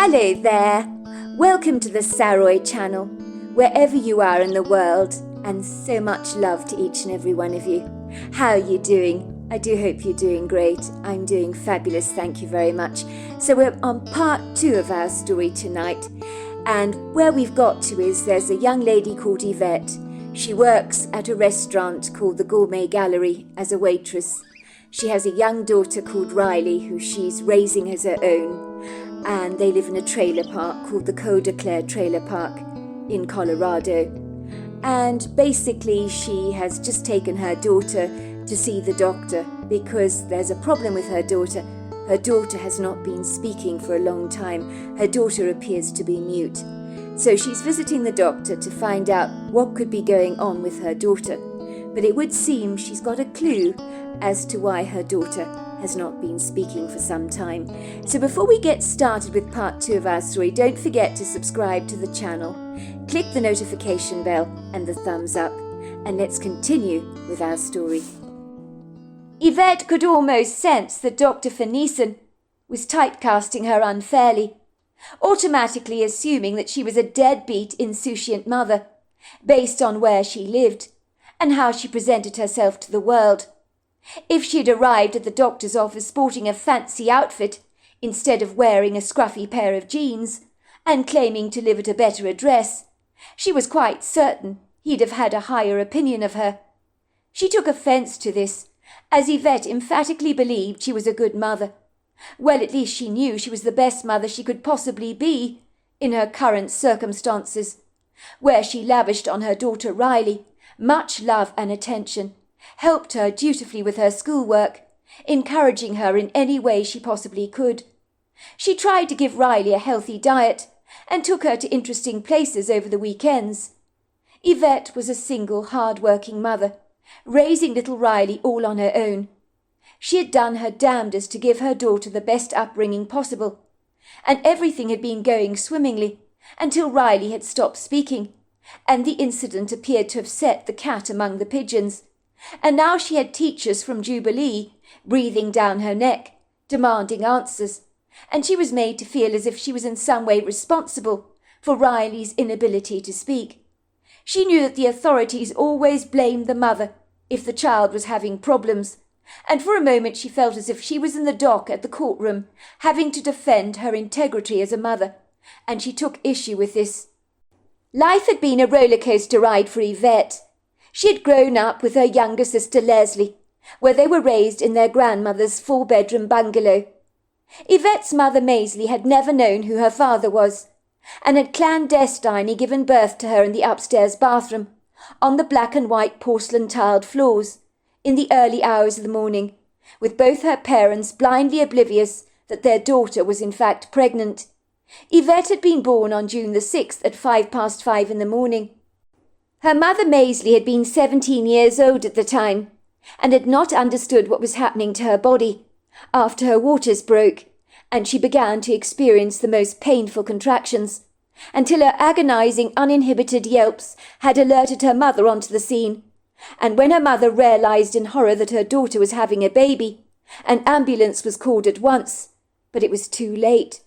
Hello there, welcome to the Saroy channel, wherever you are in the world, and so much love to each and every one of you. How are you doing? I do hope you're doing great. I'm doing fabulous, thank you very much. So we're on part 2 of our story tonight, and where we've got to is there's a young lady called Yvette. She works at a restaurant called the Gourmet Gallery as a waitress. She has a young daughter called Riley who she's raising as her own, and they live in a trailer park called the Coeur d'Eclair Trailer Park in Colorado. And basically she has just taken her daughter to see the doctor because there's a problem with her daughter. Her daughter has not been speaking for a long time. Her daughter appears to be mute. So she's visiting the doctor to find out what could be going on with her daughter. But it would seem she's got a clue as to why her daughter has not been speaking for some time. So before we get started with part 2 of our story, don't forget to subscribe to the channel, click the notification bell and the thumbs up, and let's continue with our story. Yvette could almost sense that Dr. Finneason was typecasting her unfairly, automatically assuming that she was a deadbeat, insouciant mother, based on where she lived and how she presented herself to the world. If she had arrived at the doctor's office sporting a fancy outfit instead of wearing a scruffy pair of jeans and claiming to live at a better address, she was quite certain he'd have had a higher opinion of her. She took offence to this, as Yvette emphatically believed she was a good mother. Well, at least she knew she was the best mother she could possibly be in her current circumstances, where she lavished on her daughter Riley much love and attention, helped her dutifully with her schoolwork, encouraging her in any way she possibly could. She tried to give Riley a healthy diet and took her to interesting places over the weekends. Yvette was a single, hard-working mother, raising little Riley all on her own. She had done her damnedest to give her daughter the best upbringing possible, and everything had been going swimmingly until Riley had stopped speaking, and the incident appeared to have set the cat among the pigeons. And now she had teachers from Jubilee breathing down her neck, demanding answers, and she was made to feel as if she was in some way responsible for Riley's inability to speak. She knew that the authorities always blamed the mother if the child was having problems, and for a moment she felt as if she was in the dock at the courtroom, having to defend her integrity as a mother, and she took issue with this. Life had been a roller coaster ride for Yvette. She had grown up with her younger sister Leslie, where they were raised in their grandmother's 4-bedroom bungalow. Yvette's mother Maisley had never known who her father was, and had clandestinely given birth to her in the upstairs bathroom, on the black and white porcelain tiled floors, in the early hours of the morning, with both her parents blindly oblivious that their daughter was in fact pregnant. Yvette had been born on June the 6th at 5:05 in the morning. Her mother Maisley had been 17 years old at the time, and had not understood what was happening to her body after her waters broke, and she began to experience the most painful contractions, until her agonizing, uninhibited yelps had alerted her mother onto the scene. And when her mother realized in horror that her daughter was having a baby, an ambulance was called at once, but it was too late.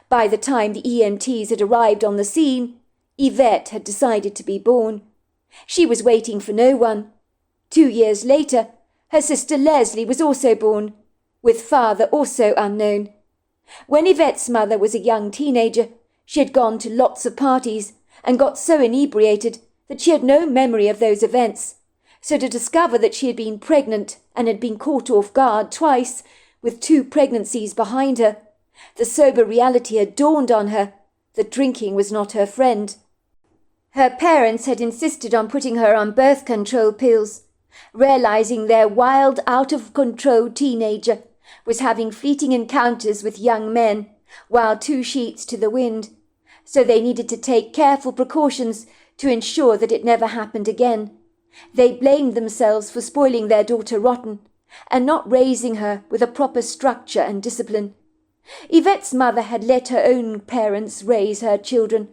By the time the EMTs had arrived on the scene, Yvette had decided to be born. She was waiting for no one. 2 years later, her sister Leslie was also born, with father also unknown. When Yvette's mother was a young teenager, she had gone to lots of parties and got so inebriated that she had no memory of those events. So to discover that she had been pregnant and had been caught off guard twice, with 2 pregnancies behind her, the sober reality had dawned on her that drinking was not her friend. Her parents had insisted on putting her on birth control pills, realizing their wild, out-of-control teenager was having fleeting encounters with young men while 2 sheets to the wind, so they needed to take careful precautions to ensure that it never happened again. They blamed themselves for spoiling their daughter rotten and not raising her with a proper structure and discipline. Yvette's mother had let her own parents raise her children,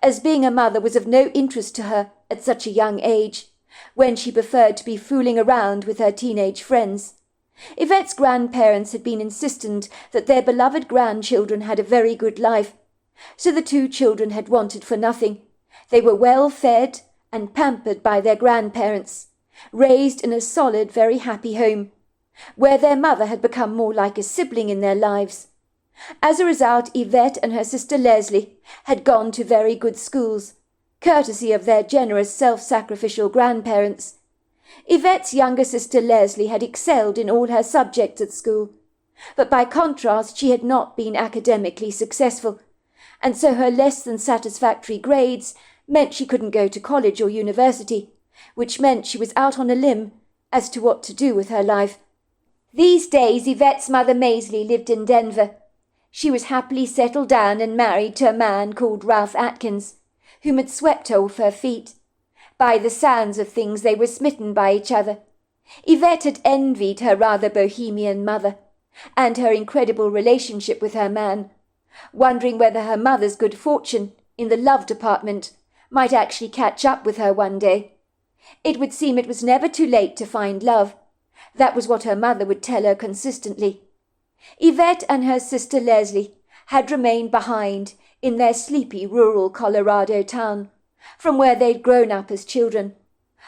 as being a mother was of no interest to her at such a young age, when she preferred to be fooling around with her teenage friends. Yvette's grandparents had been insistent that their beloved grandchildren had a very good life, So the two children had wanted for nothing. They were well fed and pampered by their grandparents, raised in a solid, very happy home, where their mother had become more like a sibling in their lives. As a result, Yvette and her sister Leslie had gone to very good schools, courtesy of their generous, self-sacrificial grandparents. Yvette's younger sister Leslie had excelled in all her subjects at school, but by contrast she had not been academically successful, and so her less than satisfactory grades meant she couldn't go to college or university, which meant she was out on a limb as to what to do with her life. These days Yvette's mother Maisley lived in Denver. She was happily settled down and married to a man called Ralph Atkins, whom had swept her off her feet. By the sounds of things they were smitten by each other. Yvette had envied her rather bohemian mother, and her incredible relationship with her man, wondering whether her mother's good fortune in the love department might actually catch up with her one day. It would seem it was never too late to find love. That was what her mother would tell her consistently. Yvette and her sister Leslie had remained behind in their sleepy rural Colorado town, from where they'd grown up as children,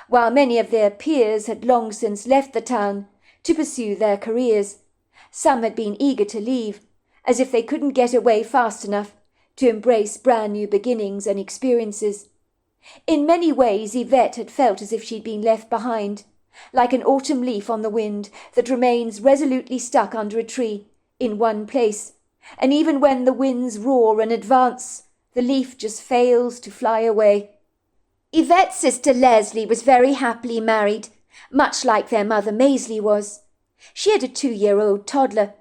while many of their peers had long since left the town to pursue their careers. Some had been eager to leave, as if they couldn't get away fast enough to embrace brand new beginnings and experiences. In many ways Yvette had felt as if she'd been left behind, like an autumn leaf on the wind that remains resolutely stuck under a tree in one place, and even when the winds roar and advance, the leaf just fails to fly away. Yvette's sister Leslie was very happily married, much like their mother Maisley was. She had a 2-year-old toddler.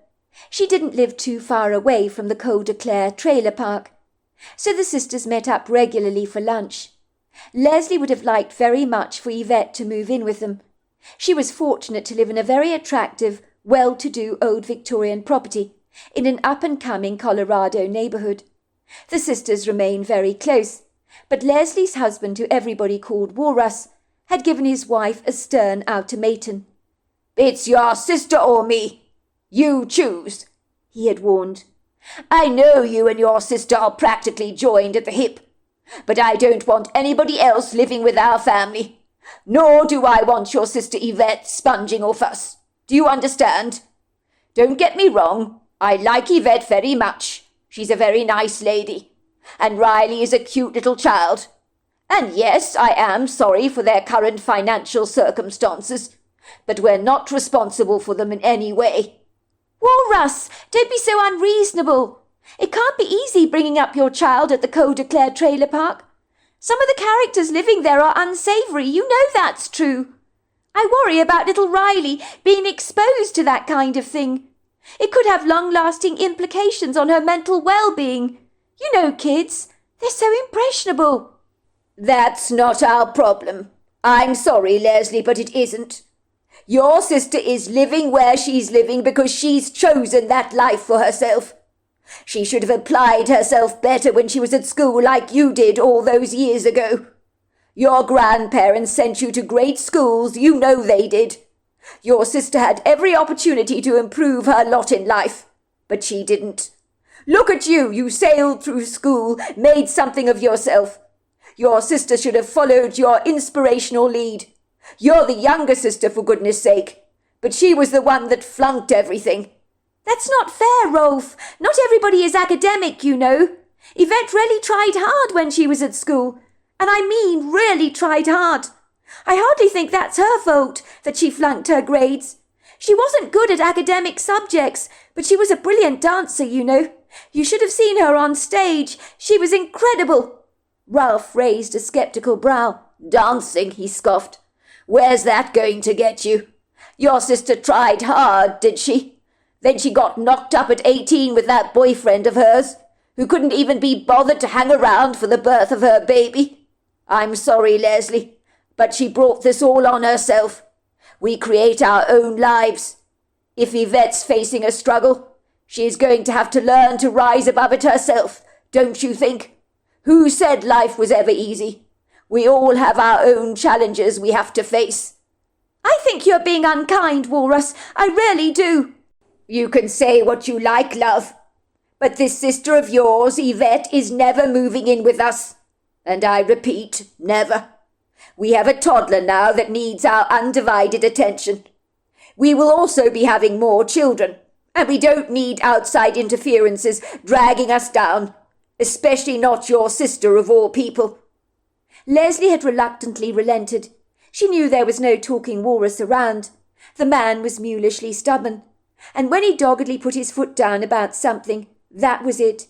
She didn't live too far away from the Cold Claire trailer park, so the sisters met up regularly for lunch. Leslie would have liked very much for Yvette to move in with them. She was fortunate to live in a very attractive, well-to-do old Victorian property in an up-and-coming Colorado neighborhood. The sisters remained very close, but Leslie's husband, who everybody called Walrus, had given his wife a stern ultimatum. "It's your sister or me. You choose," he had warned. "I know you and your sister are practically joined at the hip, but I don't want anybody else living with our family. Nor do I want your sister Yvette sponging off us. Do you understand? Don't get me wrong, I like Yvette very much. She's a very nice lady. And Riley is a cute little child. And yes, I am sorry for their current financial circumstances, but we're not responsible for them in any way." "Walrus, don't be so unreasonable. It can't be easy bringing up your child at the Cold Claire trailer park. Some of the characters living there are unsavoury, you know that's true. I worry about little Riley being exposed to that kind of thing. It could have long-lasting implications on her mental well-being. You know kids, they're so impressionable." "That's not our problem. I'm sorry, Leslie, but it isn't. Your sister is living where she's living because she's chosen that life for herself. She should have applied herself better when she was at school like you did all those years ago. Your grandparents sent you to great schools, you know they did. Your sister had every opportunity to improve her lot in life, but she didn't. Look at you, you sailed through school, made something of yourself. Your sister should have followed your inspirational lead. You're the younger sister, for goodness sake, but she was the one that flunked everything." "That's not fair, Rolf. Not everybody is academic, you know. Yvette really tried hard when she was at school. And I mean really tried hard. I hardly think that's her fault that she flunked her grades. She wasn't good at academic subjects, but she was a brilliant dancer, you know. You should have seen her on stage. She was incredible." Ralph raised a sceptical brow. "Dancing," he scoffed. "Where's that going to get you? Your sister tried hard, did she? Then she got knocked up at 18 with that boyfriend of hers, who couldn't even be bothered to hang around for the birth of her baby. I'm sorry, Leslie, but she brought this all on herself. We create our own lives. If Yvette's facing a struggle, she's going to have to learn to rise above it herself, don't you think? Who said life was ever easy? We all have our own challenges we have to face." "I think you're being unkind, Walrus. I really do." "You can say what you like, love, But this sister of yours, Yvette, is never moving in with us. And I repeat, never. We have a toddler now that needs our undivided attention. We will also be having more children, and we don't need outside interferences dragging us down, especially not your sister of all people." Leslie had reluctantly relented. She knew there was no talking walrus around. The man was mulishly stubborn, and when he doggedly put his foot down about something, that was it.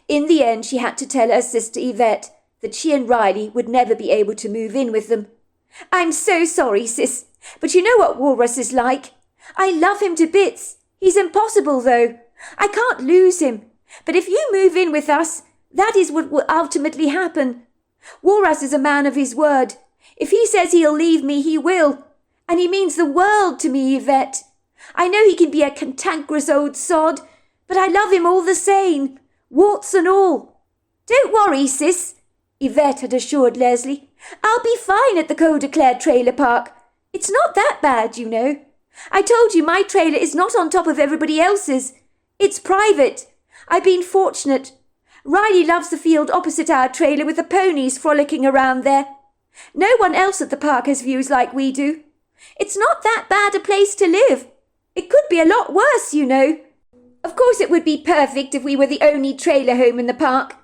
In the end, she had to tell her sister Yvette that she and Riley would never be able to move in with them. "I'm so sorry, sis, but you know what Walrus is like. I love him to bits. He's impossible, though. I can't lose him. But if you move in with us, that is what will ultimately happen. Walrus is a man of his word. If he says he'll leave me, he will. And he means the world to me, Yvette. I know he can be a cantankerous old sod, but I love him all the same, warts and all." "Don't worry, sis," Yvette had assured Leslie. "I'll be fine at the Col de Clare trailer park. It's not that bad, you know. I told you my trailer is not on top of everybody else's. It's private. I've been fortunate. Riley loves the field opposite our trailer with the ponies frolicking around there. No one else at the park has views like we do. It's not that bad a place to live. It could be a lot worse, you know. Of course it would be perfect if we were the only trailer home in the park,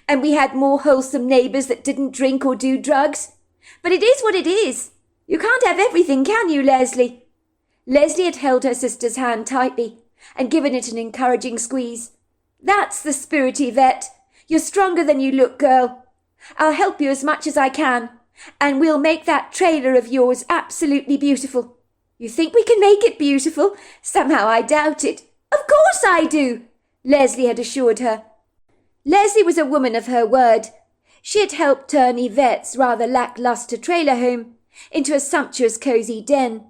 and we had more wholesome neighbours that didn't drink or do drugs. But it is what it is. You can't have everything, can you, Leslie?" Leslie had held her sister's hand tightly and given it an encouraging squeeze. "That's the spirit, Yvette. You're stronger than you look, girl. I'll help you as much as I can, and we'll make that trailer of yours absolutely beautiful." "You think we can make it beautiful? Somehow I doubt it." "Of course I do," Leslie had assured her. Leslie was a woman of her word. She had helped turn Yvette's rather lacklustre trailer home into a sumptuous cosy den,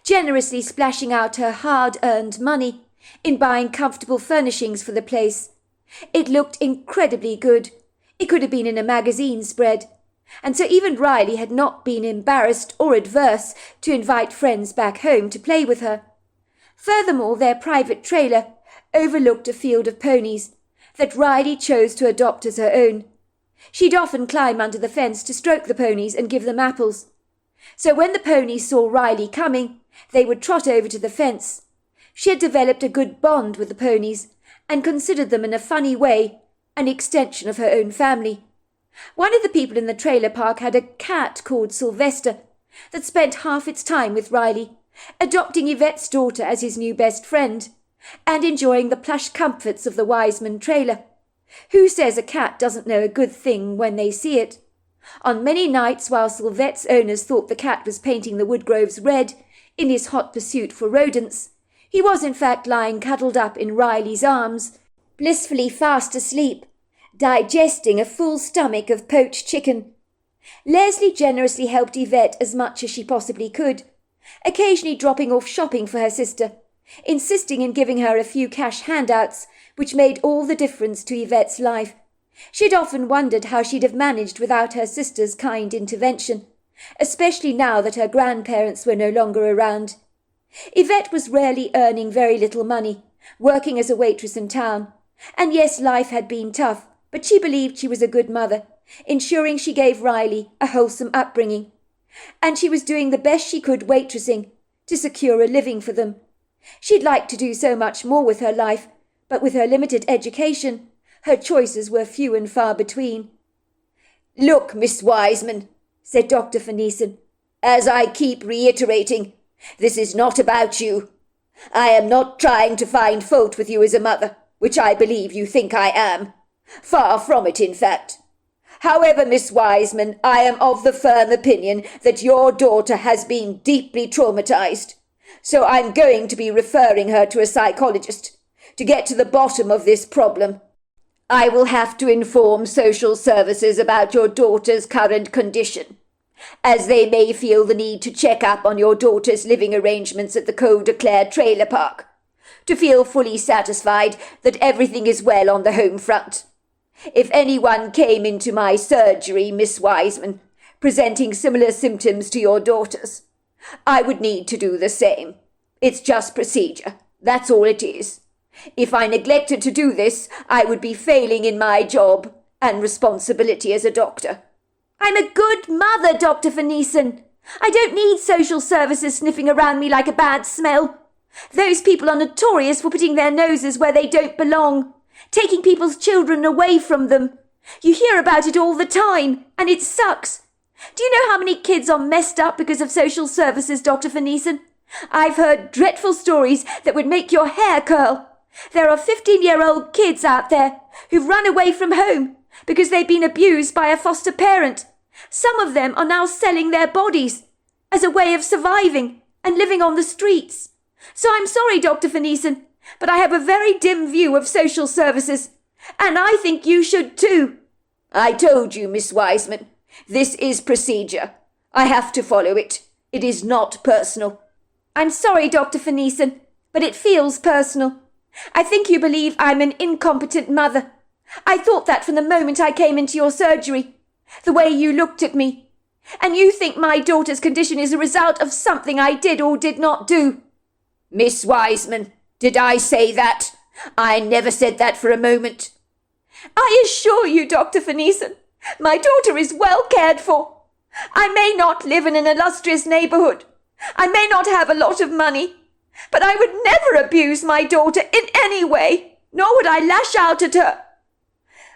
generously splashing out her hard-earned money in buying comfortable furnishings for the place. It looked incredibly good. It could have been in a magazine spread, and so even Riley had not been embarrassed or adverse to invite friends back home to play with her. Furthermore, their private trailer overlooked a field of ponies that Riley chose to adopt as her own. She'd often climb under the fence to stroke the ponies and give them apples. So when the ponies saw Riley coming, they would trot over to the fence. She had developed a good bond with the ponies and considered them in a funny way an extension of her own family. One of the people in the trailer park had a cat called Sylvester that spent half its time with Riley, adopting Yvette's daughter as his new best friend, and enjoying the plush comforts of the Wiseman trailer. Who says a cat doesn't know a good thing when they see it? On many nights, while Sylvette's owners thought the cat was painting the woodgroves red in his hot pursuit for rodents, he was in fact lying cuddled up in Riley's arms, blissfully fast asleep, digesting a full stomach of poached chicken. Leslie generously helped Yvette as much as she possibly could, occasionally dropping off shopping for her sister, insisting in giving her a few cash handouts, which made all the difference to Yvette's life. She'd often wondered how she'd have managed without her sister's kind intervention, especially now that her grandparents were no longer around. Yvette was rarely earning very little money, working as a waitress in town, and yes, life had been tough, but she believed she was a good mother, ensuring she gave Riley a wholesome upbringing. And she was doing the best she could waitressing to secure a living for them. She'd like to do so much more with her life, but with her limited education, her choices were few and far between. "Look, Miss Wiseman," said Dr. Finneason, "as I keep reiterating, this is not about you. I am not trying to find fault with you as a mother, which I believe you think I am. Far from it, in fact. However, Miss Wiseman, I am of the firm opinion that your daughter has been deeply traumatized, so I'm going to be referring her to a psychologist to get to the bottom of this problem. I will have to inform social services about your daughter's current condition, as they may feel the need to check up on your daughter's living arrangements at the Col de Clare trailer park, to feel fully satisfied that everything is well on the home front. If anyone came into my surgery, Miss Wiseman, presenting similar symptoms to your daughter's, I would need to do the same. It's just procedure. That's all it is. If I neglected to do this, I would be failing in my job and responsibility as a doctor. I'm a good mother, Dr. Van Neeson. I don't need social services sniffing around me like a bad smell. Those people are notorious for putting their noses where they don't belong, taking people's children away from them. You hear about it all the time, and it sucks. Do you know how many kids are messed up because of social services, Dr. Van Neeson? I've heard dreadful stories that would make your hair curl. There are 15-year-old kids out there who've run away from home because they've been abused by a foster parent. Some of them are now selling their bodies as a way of surviving and living on the streets. So I'm sorry, Dr. Van Neeson, but I have a very dim view of social services, and I think you should too. I told you, Miss Wiseman, this is procedure. I have to follow it. It is not personal. I'm sorry, Dr. Van Neeson, but it feels personal. I think you believe I'm an incompetent mother. I thought that from the moment I came into your surgery, the way you looked at me. And you think my daughter's condition is a result of something I did or did not do. Miss Wiseman, did I say that? I never said that for a moment. I assure you, Dr. Van Neeson, my daughter is well cared for. I may not live in an illustrious neighbourhood. I may not have a lot of money. But I would never abuse my daughter in any way, nor would I lash out at her.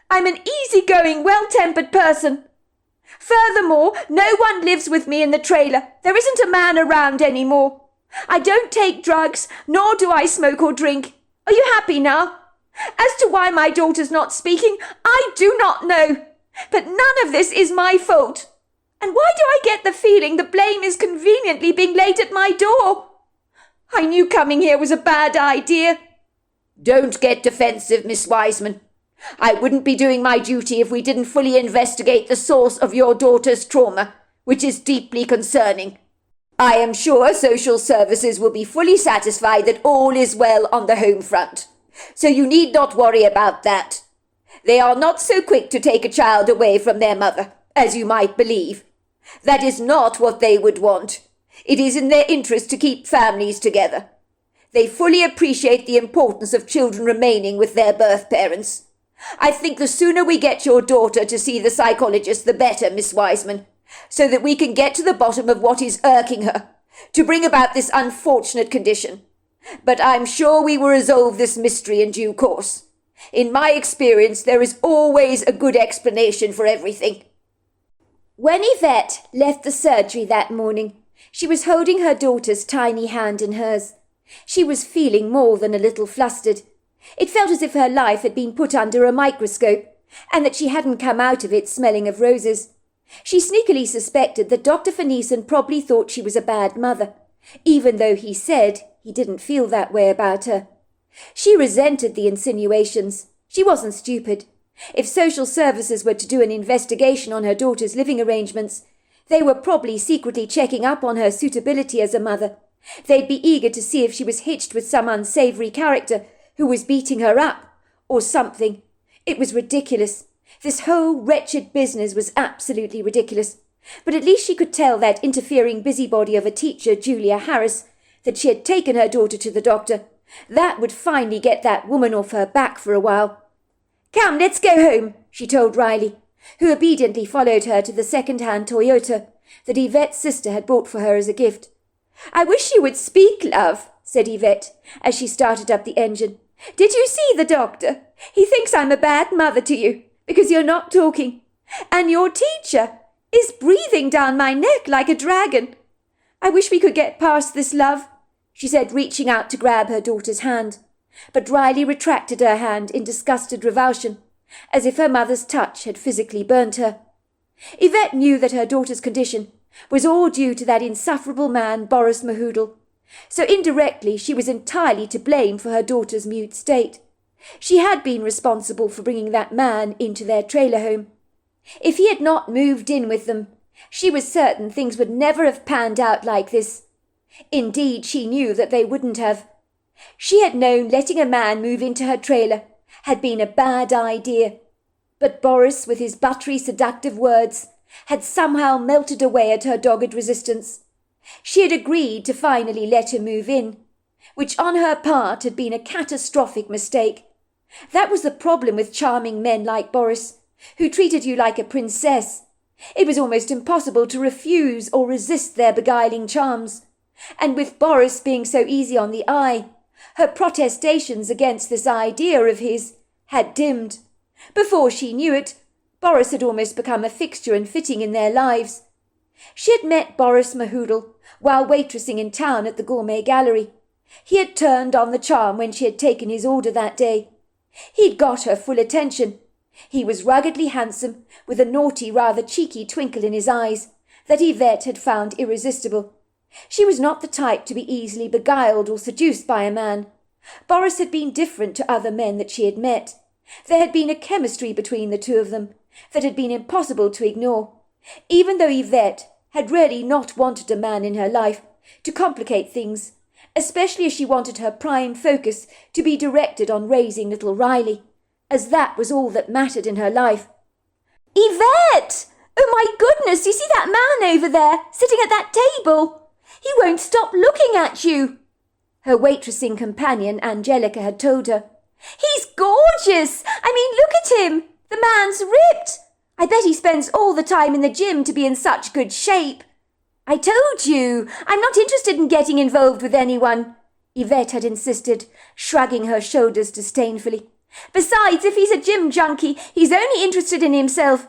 I'm an easygoing, well-tempered person. Furthermore, no one lives with me in the trailer. There isn't a man around anymore. I don't take drugs, nor do I smoke or drink. Are you happy now? As to why my daughter's not speaking, I do not know. But none of this is my fault. And why do I get the feeling the blame is conveniently being laid at my door? I knew coming here was a bad idea. Don't get defensive, Miss Wiseman. I wouldn't be doing my duty if we didn't fully investigate the source of your daughter's trauma, which is deeply concerning. I am sure social services will be fully satisfied that all is well on the home front, so you need not worry about that. They are not so quick to take a child away from their mother, as you might believe. That is not what they would want. It is in their interest to keep families together. They fully appreciate the importance of children remaining with their birth parents. I think the sooner we get your daughter to see the psychologist, the better, Miss Wiseman, so that we can get to the bottom of what is irking her, to bring about this unfortunate condition. But I'm sure we will resolve this mystery in due course. In my experience, there is always a good explanation for everything. When Yvette left the surgery that morning, she was holding her daughter's tiny hand in hers. She was feeling more than a little flustered. It felt as if her life had been put under a microscope, and that she hadn't come out of it smelling of roses. She sneakily suspected that Dr. Van Neeson probably thought she was a bad mother, even though he said he didn't feel that way about her. She resented the insinuations. She wasn't stupid. If social services were to do an investigation on her daughter's living arrangements, they were probably secretly checking up on her suitability as a mother. They'd be eager to see if she was hitched with some unsavoury character who was beating her up, or something. It was ridiculous. This whole wretched business was absolutely ridiculous. But at least she could tell that interfering busybody of a teacher, Julia Harris, that she had taken her daughter to the doctor. That would finally get that woman off her back for a while. "Come, let's go home," she told Riley, who obediently followed her to the second-hand Toyota that Yvette's sister had bought for her as a gift. "I wish you would speak, love," said Yvette, as she started up the engine. "Did you see the doctor? He thinks I'm a bad mother to you, because you're not talking. And your teacher is breathing down my neck like a dragon. I wish we could get past this, love," she said, reaching out to grab her daughter's hand. But Riley retracted her hand in disgusted revulsion, as if her mother's touch had physically burnt her. Yvette knew that her daughter's condition was all due to that insufferable man, Boris Mahoodle. So indirectly she was entirely to blame for her daughter's mute state. She had been responsible for bringing that man into their trailer home. If he had not moved in with them, she was certain things would never have panned out like this. Indeed, she knew that they wouldn't have. She had known letting a man move into her trailer had been a bad idea. But Boris, with his buttery, seductive words, had somehow melted away at her dogged resistance. She had agreed to finally let him move in. which on her part had been a catastrophic mistake. That was the problem with charming men like Boris, who treated you like a princess. It was almost impossible to refuse or resist their beguiling charms. And with Boris being so easy on the eye, her protestations against this idea of his had dimmed. Before she knew it, Boris had almost become a fixture and fitting in their lives. She had met Boris Mahoodle while waitressing in town at the Gourmet Gallery. He had turned on the charm when she had taken his order that day. He'd got her full attention. He was ruggedly handsome, with a naughty, rather cheeky twinkle in his eyes that Yvette had found irresistible. She was not the type to be easily beguiled or seduced by a man. Boris had been different to other men that she had met. There had been a chemistry between the two of them that had been impossible to ignore, even though Yvette had really not wanted a man in her life to complicate things, especially as she wanted her prime focus to be directed on raising little Riley, as that was all that mattered in her life. "Yvette! Oh my goodness, you see that man over there, sitting at that table? He won't stop looking at you," her waitressing companion Angelica had told her. "He's gorgeous! I mean, look at him! The man's ripped! I bet he spends all the time in the gym to be in such good shape." "I told you, I'm not interested in getting involved with anyone," Yvette had insisted, shrugging her shoulders disdainfully. "Besides, if he's a gym junkie, he's only interested in himself.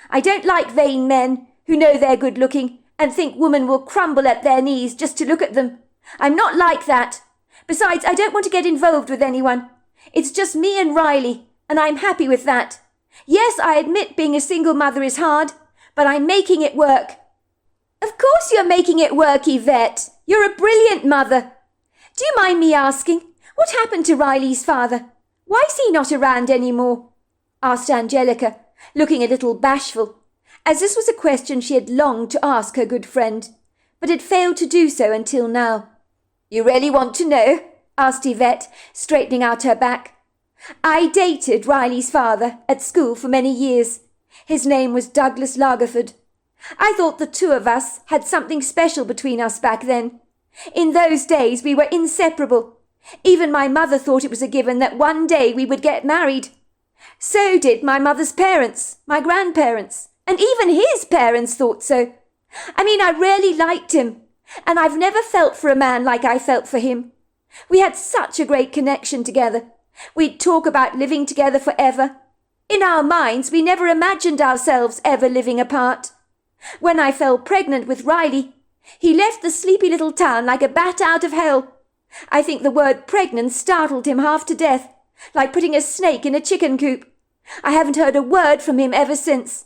I don't like vain men who know they're good-looking and think women will crumble at their knees just to look at them. I'm not like that. Besides, I don't want to get involved with anyone. It's just me and Riley, and I'm happy with that. Yes, I admit being a single mother is hard, but I'm making it work." "Of course you're making it work, Yvette. You're a brilliant mother. Do you mind me asking, what happened to Riley's father? Why is he not around anymore?" asked Angelica, looking a little bashful, as this was a question she had longed to ask her good friend, but had failed to do so until now. "You really want to know?" asked Yvette, straightening out her back. "I dated Riley's father at school for many years. His name was Douglas Lagerford. I thought the two of us had something special between us back then. In those days we were inseparable. Even my mother thought it was a given that one day we would get married. So did my mother's parents, my grandparents, and even his parents thought so. I mean, I really liked him, and I've never felt for a man like I felt for him. We had such a great connection together. We'd talk about living together forever. In our minds, we never imagined ourselves ever living apart. When I fell pregnant with Riley, he left the sleepy little town like a bat out of hell. I think the word pregnant startled him half to death, like putting a snake in a chicken coop. I haven't heard a word from him ever since.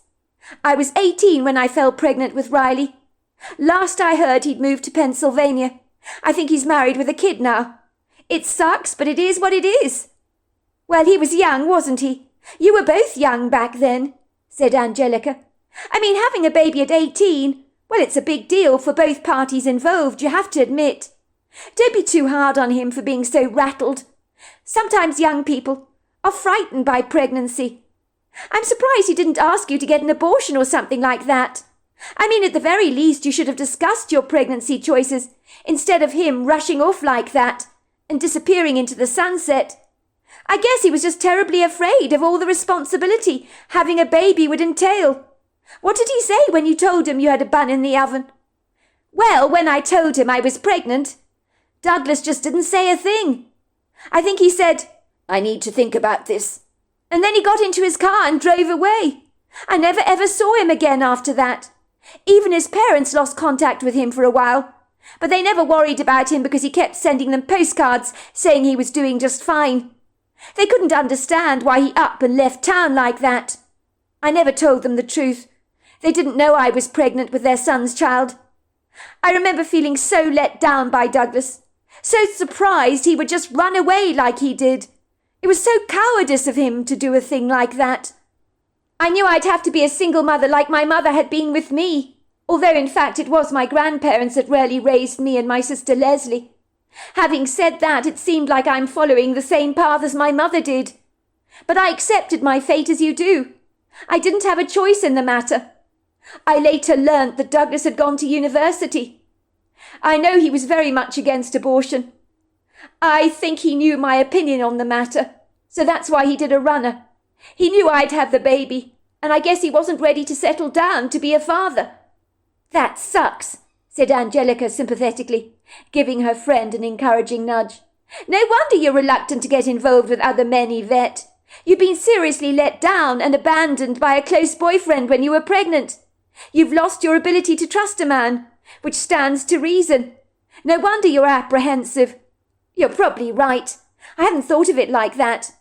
I was 18 when I fell pregnant with Riley. Last I heard, he'd moved to Pennsylvania. I think he's married with a kid now. It sucks, but it is what it is." "Well, he was young, wasn't he? You were both young back then," said Angelica. "I mean, having a baby at 18, well, it's a big deal for both parties involved, you have to admit. Don't be too hard on him for being so rattled. Sometimes young people are frightened by pregnancy. I'm surprised he didn't ask you to get an abortion or something like that. I mean, at the very least, you should have discussed your pregnancy choices instead of him rushing off like that and disappearing into the sunset. I guess he was just terribly afraid of all the responsibility having a baby would entail. What did he say when you told him you had a bun in the oven?" "Well, when I told him I was pregnant, Douglas just didn't say a thing. I think he said, 'I need to think about this.' And then he got into his car and drove away. I never ever saw him again after that. Even his parents lost contact with him for a while, but they never worried about him because he kept sending them postcards saying he was doing just fine. They couldn't understand why he up and left town like that. I never told them the truth. They didn't know I was pregnant with their son's child. I remember feeling so let down by Douglas, so surprised he would just run away like he did. It was so cowardice of him to do a thing like that. I knew I'd have to be a single mother like my mother had been with me, although in fact it was my grandparents that really raised me and my sister Leslie. Having said that, it seemed like I'm following the same path as my mother did. But I accepted my fate as you do. I didn't have a choice in the matter. I later learnt that Douglas had gone to university. I know he was very much against abortion. I think he knew my opinion on the matter, so that's why he did a runner. He knew I'd have the baby, and I guess he wasn't ready to settle down to be a father." "That sucks," said Angelica sympathetically, giving her friend an encouraging nudge. "No wonder you're reluctant to get involved with other men, Yvette. You've been seriously let down and abandoned by a close boyfriend when you were pregnant. You've lost your ability to trust a man, which stands to reason. No wonder you're apprehensive." "You're probably right. I hadn't thought of it like that.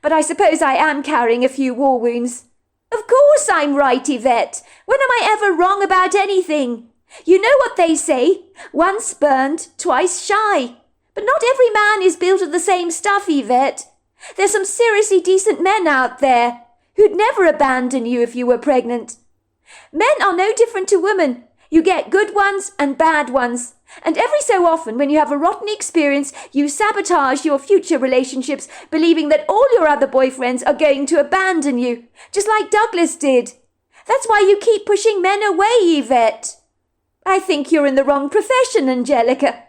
But I suppose I am carrying a few war wounds." "Of course I'm right, Yvette. When am I ever wrong about anything? You know what they say, once burned, twice shy. But not every man is built of the same stuff, Yvette. There's some seriously decent men out there who'd never abandon you if you were pregnant. Men are no different to women. You get good ones and bad ones. And every so often, when you have a rotten experience, you sabotage your future relationships, believing that all your other boyfriends are going to abandon you, just like Douglas did. That's why you keep pushing men away, Yvette." "I think you're in the wrong profession, Angelica.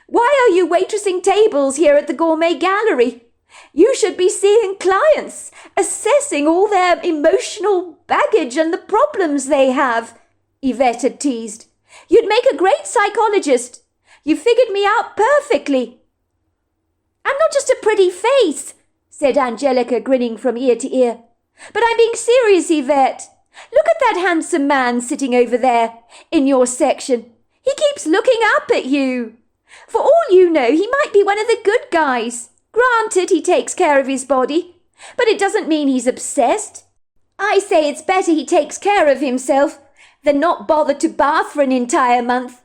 Why are you waitressing tables here at the Gourmet Gallery? You should be seeing clients, assessing all their emotional baggage and the problems they have," Yvette had teased. "You'd make a great psychologist. You figured me out perfectly." "I'm not just a pretty face," said Angelica, grinning from ear to ear. "But I'm being serious, Yvette. Look at that handsome man sitting over there, in your section. He keeps looking up at you. For all you know, he might be one of the good guys. Granted, he takes care of his body, but it doesn't mean he's obsessed. I say it's better he takes care of himself than not bother to bath for an entire month.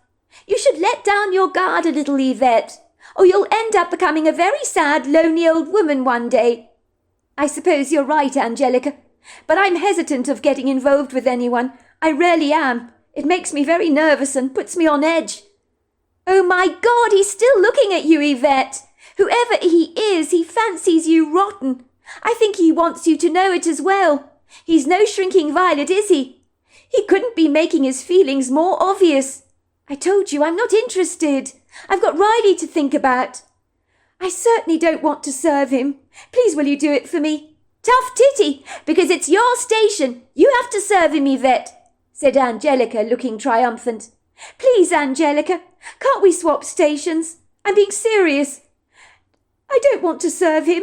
You should let down your guard a little, Yvette, or you'll end up becoming a very sad, lonely old woman one day." "I suppose you're right, Angelica, but I'm hesitant of getting involved with anyone. I really am. It makes me very nervous and puts me on edge." "Oh my God, he's still looking at you, Yvette. Whoever he is, he fancies you rotten. I think he wants you to know it as well. He's no shrinking violet, is he? He couldn't be making his feelings more obvious. I told you I'm not interested. I've got Riley to think about." "I certainly don't want to serve him. Please will you do it for me?" "Tough titty, because it's your station. You have to serve him, Yvette," said Angelica, looking triumphant. "Please, Angelica, can't we swap stations? I'm being serious. I don't want to serve him.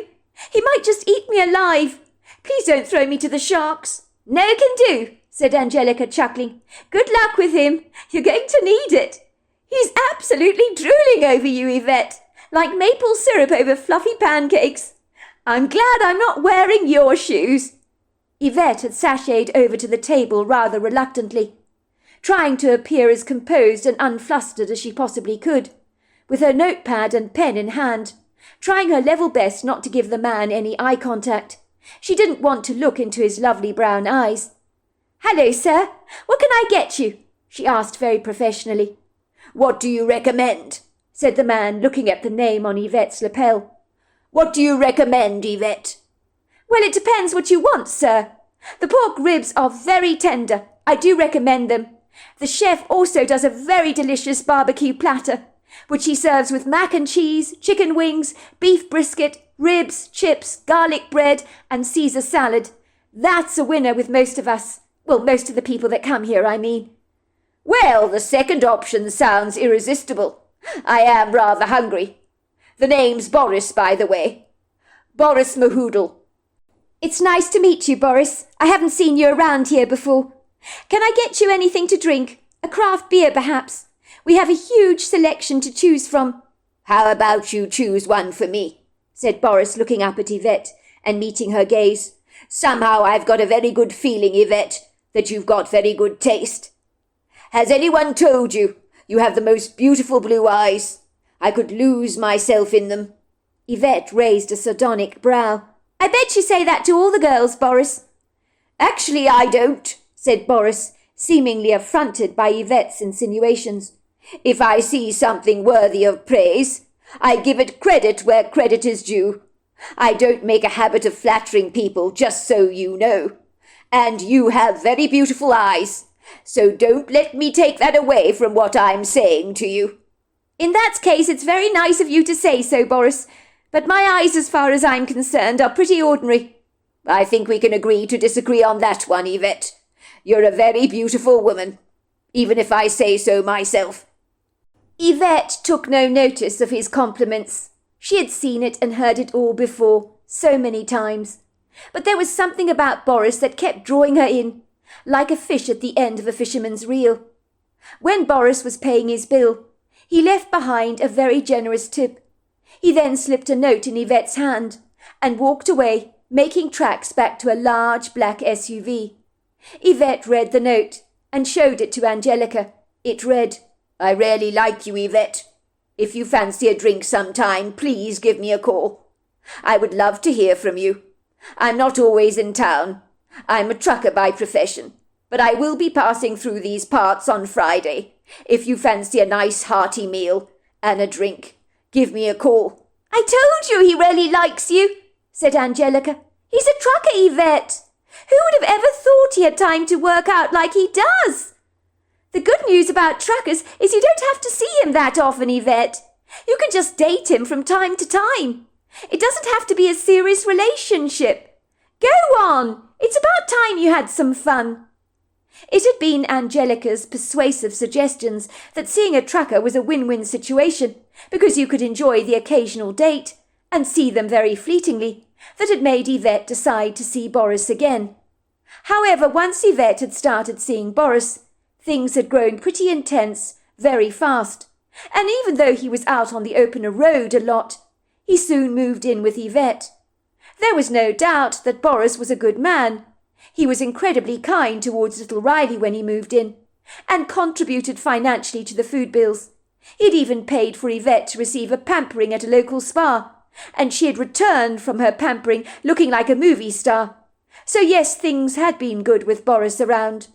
He might just eat me alive. Please don't throw me to the sharks." "No can do," said Angelica, chuckling. "Good luck with him. You're going to need it. He's absolutely drooling over you, Yvette, like maple syrup over fluffy pancakes. I'm glad I'm not wearing your shoes." Yvette had sashayed over to the table rather reluctantly, trying to appear as composed and unflustered as she possibly could, with her notepad and pen in hand, trying her level best not to give the man any eye contact. She didn't want to look into his lovely brown eyes. "Hello, sir. What can I get you?" she asked very professionally. "What do you recommend?" said the man, looking at the name on Yvette's lapel. "What do you recommend, Yvette?" "Well, it depends what you want, sir. The pork ribs are very tender. I do recommend them. The chef also does a very delicious barbecue platter, which he serves with mac and cheese, chicken wings, beef brisket, ribs, chips, garlic bread, and Caesar salad. That's a winner with most of us. Well, most of the people that come here, I mean." "Well, the second option sounds irresistible. I am rather hungry. The name's Boris, by the way. Boris Mahoodle." "It's nice to meet you, Boris. I haven't seen you around here before. Can I get you anything to drink? A craft beer, perhaps? We have a huge selection to choose from." "How about you choose one for me?" said Boris, looking up at Yvette and meeting her gaze. "Somehow I've got a very good feeling, Yvette, that you've got very good taste. Has anyone told you you have the most beautiful blue eyes? I could lose myself in them." Yvette raised a sardonic brow. "I bet you say that to all the girls, Boris." "Actually, I don't," said Boris, seemingly affronted by Yvette's insinuations. "If I see something worthy of praise, I give it credit where credit is due. I don't make a habit of flattering people, just so you know. And you have very beautiful eyes, so don't let me take that away from what I'm saying to you." In that case, it's very nice of you to say so, Boris, but my eyes, as far as I'm concerned, are pretty ordinary. I think we can agree to disagree on that one, Yvette. You're a very beautiful woman, even if I say so myself. Yvette took no notice of his compliments. She had seen it and heard it all before, so many times. But there was something about Boris that kept drawing her in, like a fish at the end of a fisherman's reel. When Boris was paying his bill, he left behind a very generous tip. He then slipped a note in Yvette's hand and walked away, making tracks back to a large black SUV. Yvette read the note and showed it to Angelica. It read, I really like you, Yvette. If you fancy a drink sometime, please give me a call. I would love to hear from you. I'm not always in town. I'm a trucker by profession, but I will be passing through these parts on Friday. If you fancy a nice hearty meal and a drink, give me a call. I told you he really likes you, said Angelica. He's a trucker, Yvette. Who would have ever thought he had time to work out like he does? The good news about truckers is you don't have to see him that often, Yvette. You can just date him from time to time. It doesn't have to be a serious relationship. Go on. It's about time you had some fun. It had been Angelica's persuasive suggestions that seeing a trucker was a win-win situation, because you could enjoy the occasional date and see them very fleetingly, that had made Yvette decide to see Boris again. However, once Yvette had started seeing Boris, things had grown pretty intense very fast, and even though he was out on the open road a lot, he soon moved in with Yvette. There was no doubt that Boris was a good man. He was incredibly kind towards little Riley when he moved in, and contributed financially to the food bills. He'd even paid for Yvette to receive a pampering at a local spa, and she had returned from her pampering looking like a movie star. So yes, things had been good with Boris around.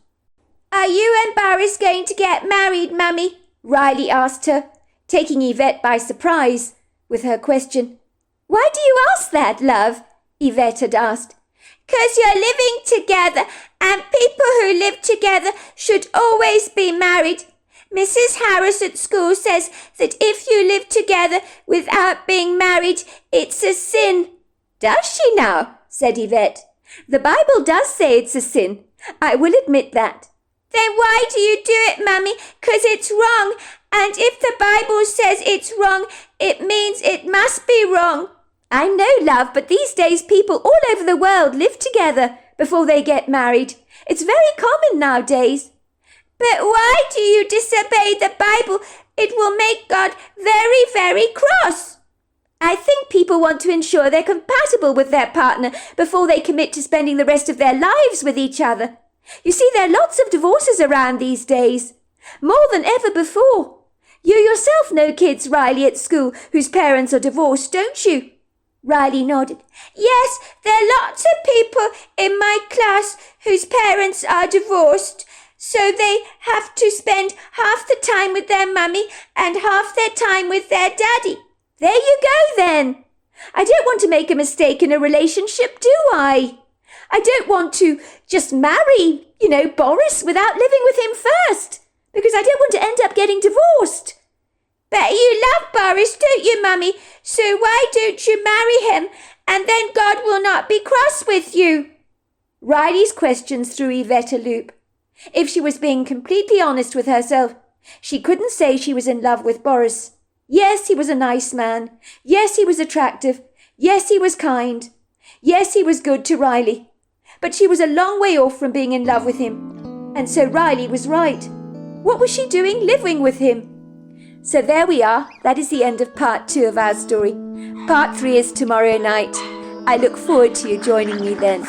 Are you and Boris going to get married, Mummy? Riley asked her, taking Yvette by surprise with her question. Why do you ask that, love? Yvette had asked. 'Cause you're living together, and people who live together should always be married. Mrs. Harris at school says that if you live together without being married, it's a sin. Does she now? Said Yvette. The Bible does say it's a sin. I will admit that. Then why do you do it, Mummy? 'Cause it's wrong, and if the Bible says it's wrong, it means it must be wrong. I know, love, but these days people all over the world live together before they get married. It's very common nowadays. But why do you disobey the Bible? It will make God very, very cross. I think people want to ensure they're compatible with their partner before they commit to spending the rest of their lives with each other. You see, there are lots of divorces around these days, more than ever before. You yourself know kids, Riley, at school whose parents are divorced, don't you? Riley nodded. Yes, there are lots of people in my class whose parents are divorced, so they have to spend half the time with their mummy and half their time with their daddy. There you go, then. I don't want to make a mistake in a relationship, do I? I don't want to just marry, Boris without living with him first, because I don't want to end up getting divorced. But you love Boris, don't you, Mummy? So why don't you marry him, and then God will not be cross with you? Riley's questions threw Yvette a loop. If she was being completely honest with herself, she couldn't say she was in love with Boris. Yes, he was a nice man. Yes, he was attractive. Yes, he was kind. Yes, he was good to Riley. But she was a long way off from being in love with him. And so Riley was right. What was she doing living with him? So there we are. That is the end of part 2 of our story. Part 3 is tomorrow night. I look forward to you joining me then.